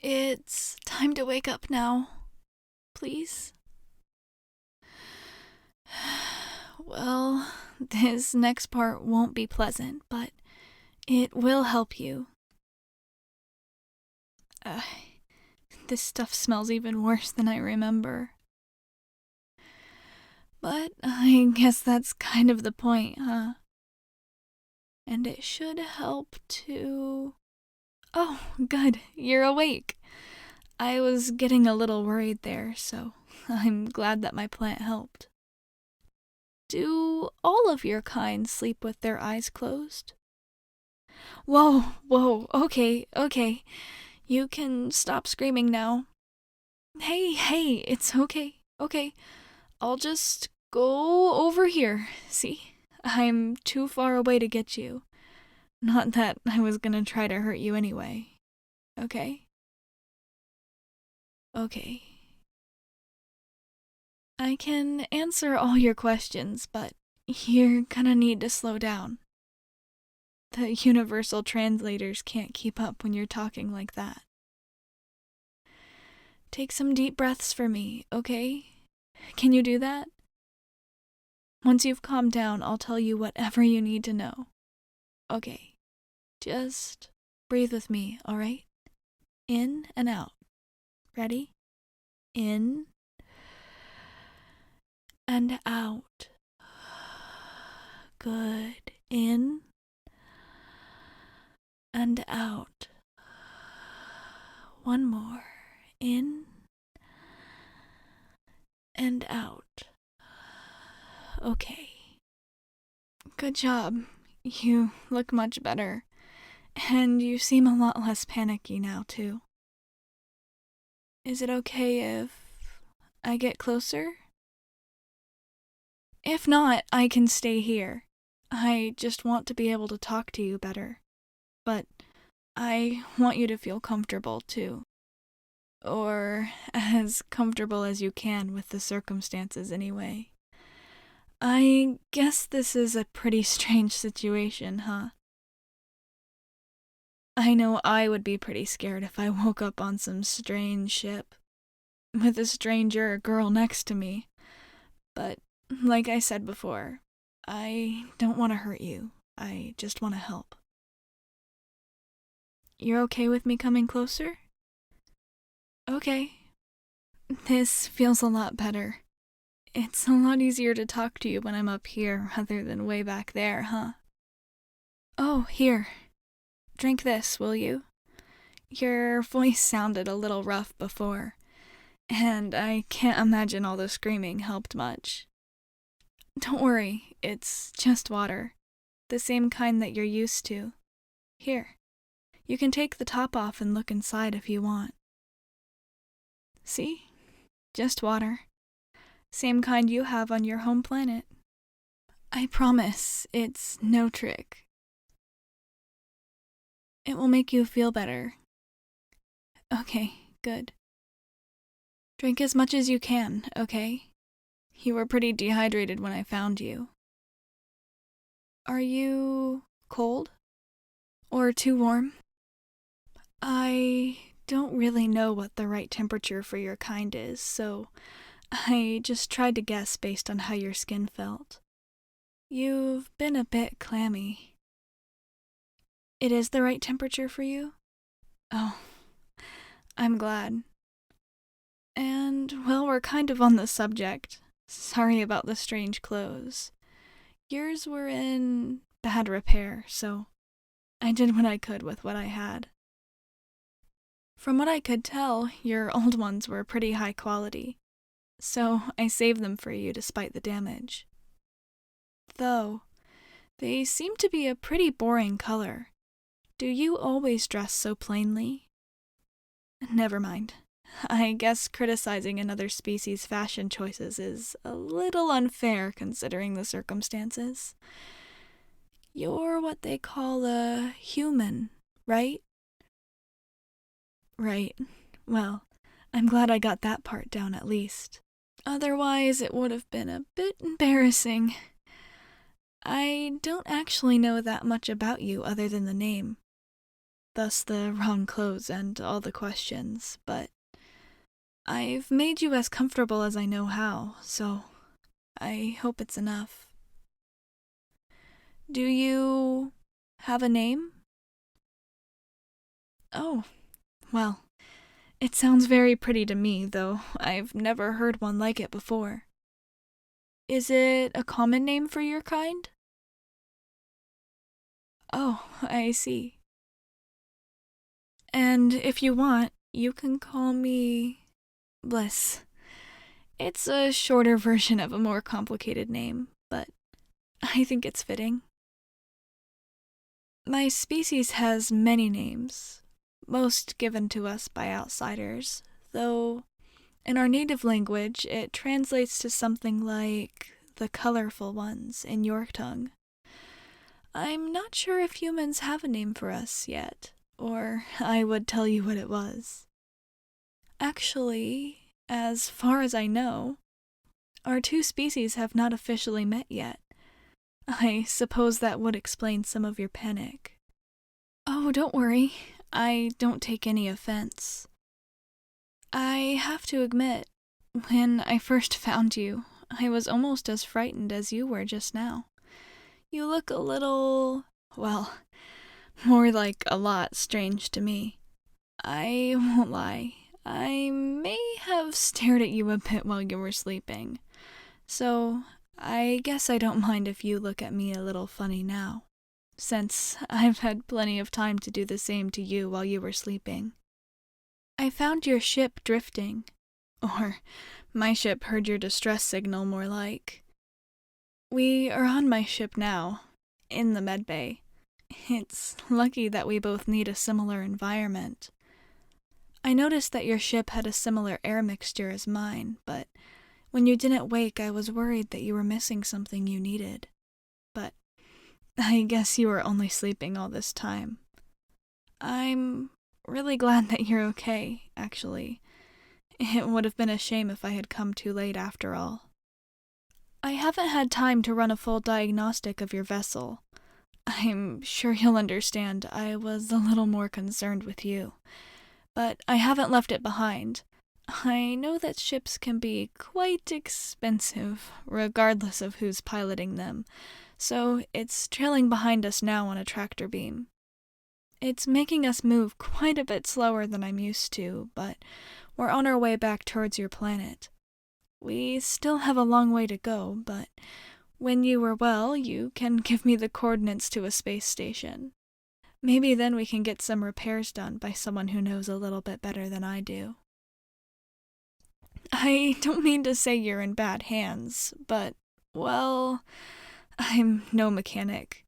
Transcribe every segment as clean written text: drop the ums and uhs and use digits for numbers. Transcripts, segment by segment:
It's time to wake up now. Please? Well, this next part won't be pleasant, but it will help you. Uh, this stuff smells even worse than I remember. But I guess that's kind of the point, huh? And it should help to... Oh, good, you're awake. I was getting a little worried there, so I'm glad that my plant helped. Do all of your kind sleep with their eyes closed? Whoa, okay. You can stop screaming now. Hey, it's okay. I'll just go over here. See? I'm too far away to get you. Not that I was gonna try to hurt you anyway. Okay? Okay. I can answer all your questions, but you're gonna need to slow down. The universal translators can't keep up when you're talking like that. Take some deep breaths for me, okay? Can you do that? Once you've calmed down, I'll tell you whatever you need to know. Okay, just breathe with me, alright? In and out. Ready? In and out. Good. In and out. One more. In and out. Okay. Good job. You look much better. And you seem a lot less panicky now, too. Is it okay if I get closer? If not, I can stay here. I just want to be able to talk to you better. But I want you to feel comfortable, too. Or as comfortable as you can with the circumstances, anyway. I guess this is a pretty strange situation, huh? I know I would be pretty scared if I woke up on some strange ship with a stranger girl next to me. But, like I said before, I don't want to hurt you. I just want to help. You're okay with me coming closer? Okay. This feels a lot better. It's a lot easier to talk to you when I'm up here rather than way back there, huh? Oh, here. Drink this, will you? Your voice sounded a little rough before, and I can't imagine all the screaming helped much. Don't worry, it's just water. The same kind that you're used to. Here, you can take the top off and look inside if you want. See? Just water. Same kind you have on your home planet. I promise, it's no trick. It will make you feel better. Okay, good. Drink as much as you can, okay? You were pretty dehydrated when I found you. Are you cold? Or too warm? I don't really know what the right temperature for your kind is, so I just tried to guess based on how your skin felt. You've been a bit clammy. It is the right temperature for you? Oh, I'm glad. And, well, we're kind of on the subject. Sorry about the strange clothes. Yours were in bad repair, so I did what I could with what I had. From what I could tell, your old ones were pretty high quality, so I saved them for you despite the damage. Though, they seem to be a pretty boring color. Do you always dress so plainly? Never mind. I guess criticizing another species' fashion choices is a little unfair considering the circumstances. You're what they call a human, right? Right. Well, I'm glad I got that part down at least. Otherwise, it would have been a bit embarrassing. I don't actually know that much about you other than the name. thus the wrong clothes and all the questions, but I've made you as comfortable as I know how, so I hope it's enough. Do you have a name? Oh, well, it sounds very pretty to me, though I've never heard one like it before. Is it a common name for your kind? Oh, I see. And if you want, you can call me Bliss. It's a shorter version of a more complicated name, but I think it's fitting. My species has many names, most given to us by outsiders, though in our native language it translates to something like the colorful ones in your tongue. I'm not sure if humans have a name for us yet, or I would tell you what it was. Actually, as far as I know, our two species have not officially met yet. I suppose that would explain some of your panic. Oh, don't worry. I don't take any offense. I have to admit, when I first found you, I was almost as frightened as you were just now. You look a little, well, more like a lot strange to me. I won't lie. I may have stared at you a bit while you were sleeping. So, I guess I don't mind if you look at me a little funny now, since I've had plenty of time to do the same to you while you were sleeping. I found your ship drifting. Or, my ship heard your distress signal, more like. We are on my ship now, in the medbay. It's lucky that we both need a similar environment. I noticed that your ship had a similar air mixture as mine, but when you didn't wake, I was worried that you were missing something you needed. But I guess you were only sleeping all this time. I'm really glad that you're okay, actually. It would have been a shame if I had come too late after all. I haven't had time to run a full diagnostic of your vessel. I'm sure you'll understand I was a little more concerned with you. But I haven't left it behind. I know that ships can be quite expensive, regardless of who's piloting them, so it's trailing behind us now on a tractor beam. It's making us move quite a bit slower than I'm used to, but we're on our way back towards your planet. We still have a long way to go, but when you are well, you can give me the coordinates to a space station. Maybe then we can get some repairs done by someone who knows a little bit better than I do. I don't mean to say you're in bad hands, but, well, I'm no mechanic.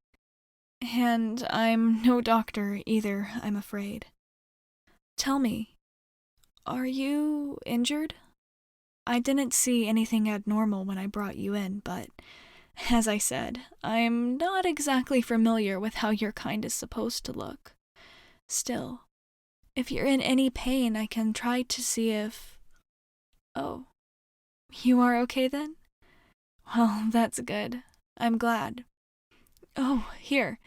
And I'm no doctor either, I'm afraid. Tell me, are you injured? I didn't see anything abnormal when I brought you in, but, as I said, I'm not exactly familiar with how your kind is supposed to look. Still, if you're in any pain, I can try to see if... Oh, you are okay then? Well, that's good. I'm glad. Oh, here.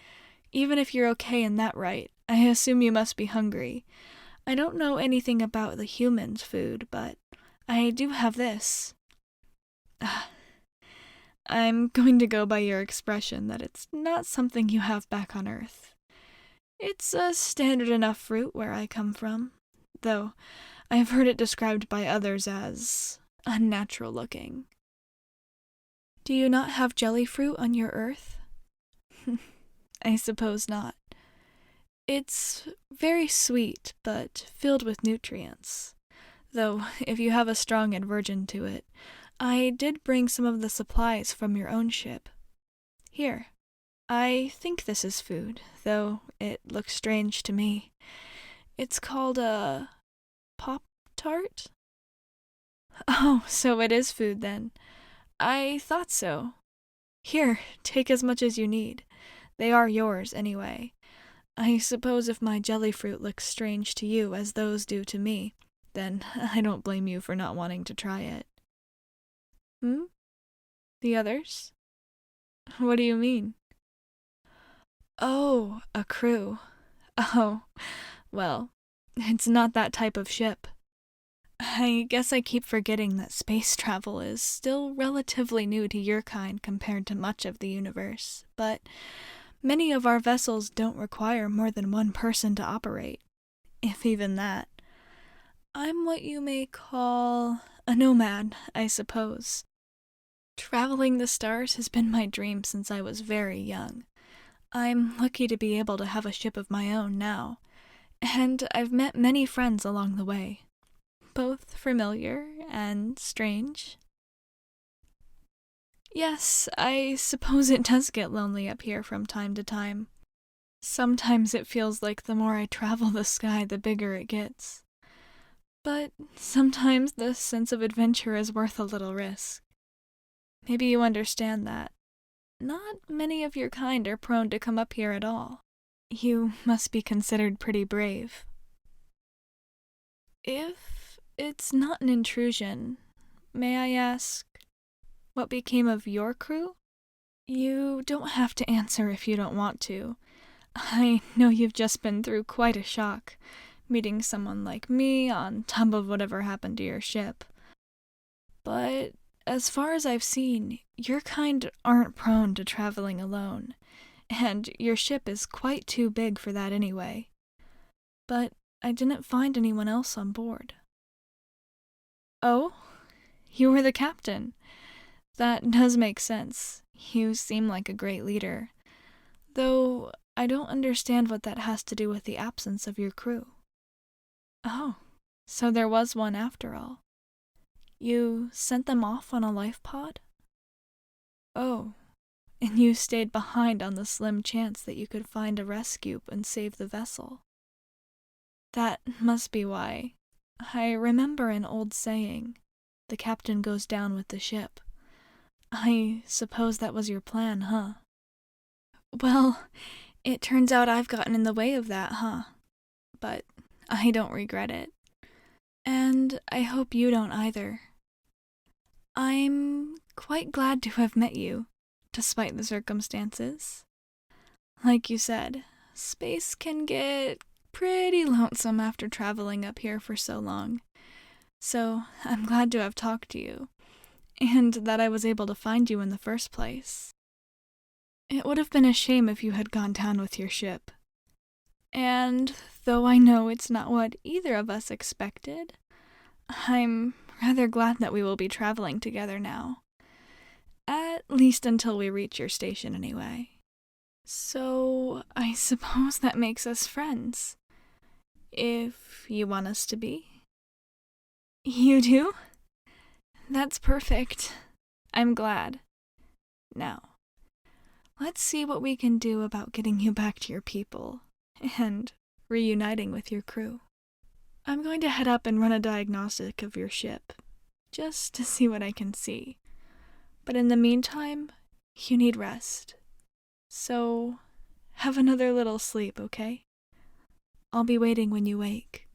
Even if you're okay in that right, I assume you must be hungry. I don't know anything about the humans' food, but I do have this. I'm going to go by your expression that it's not something you have back on Earth. It's a standard enough fruit where I come from, though I've heard it described by others as unnatural looking. Do you not have jelly fruit on your Earth? I suppose not. It's very sweet, but filled with nutrients. Though, if you have a strong aversion to it, I did bring some of the supplies from your own ship. Here. I think this is food, though it looks strange to me. It's called a Pop-Tart? Oh, so it is food then. I thought so. Here, take as much as you need. They are yours, anyway. I suppose if my jelly fruit looks strange to you as those do to me, then I don't blame you for not wanting to try it. The others? What do you mean? Oh, a crew. Oh, well, it's not that type of ship. I guess I keep forgetting that space travel is still relatively new to your kind compared to much of the universe, but many of our vessels don't require more than one person to operate, if even that. I'm what you may call a nomad, I suppose. Traveling the stars has been my dream since I was very young. I'm lucky to be able to have a ship of my own now, and I've met many friends along the way, both familiar and strange. Yes, I suppose it does get lonely up here from time to time. Sometimes it feels like the more I travel the sky, the bigger it gets. But sometimes the sense of adventure is worth a little risk. Maybe you understand that. Not many of your kind are prone to come up here at all. You must be considered pretty brave. If it's not an intrusion, may I ask, what became of your crew? You don't have to answer if you don't want to. I know you've just been through quite a shock, meeting someone like me on top of whatever happened to your ship. But as far as I've seen, your kind aren't prone to traveling alone, and your ship is quite too big for that anyway. But I didn't find anyone else on board. Oh? You were the captain. That does make sense. You seem like a great leader. Though I don't understand what that has to do with the absence of your crew. Oh, so there was one after all. You sent them off on a life pod? Oh, and you stayed behind on the slim chance that you could find a rescue and save the vessel. That must be why. I remember an old saying, the captain goes down with the ship. I suppose that was your plan, huh? Well, it turns out I've gotten in the way of that, huh? But I don't regret it. And I hope you don't either. I'm quite glad to have met you, despite the circumstances. Like you said, space can get pretty lonesome after traveling up here for so long. So I'm glad to have talked to you, and that I was able to find you in the first place. It would have been a shame if you had gone down with your ship. And though I know it's not what either of us expected, I'm rather glad that we will be traveling together now. At least until we reach your station, anyway. So, I suppose that makes us friends. If you want us to be. You do? That's perfect. I'm glad. Now, let's see what we can do about getting you back to your people, and reuniting with your crew. I'm going to head up and run a diagnostic of your ship, just to see what I can see. But in the meantime, you need rest. So, have another little sleep, okay? I'll be waiting when you wake.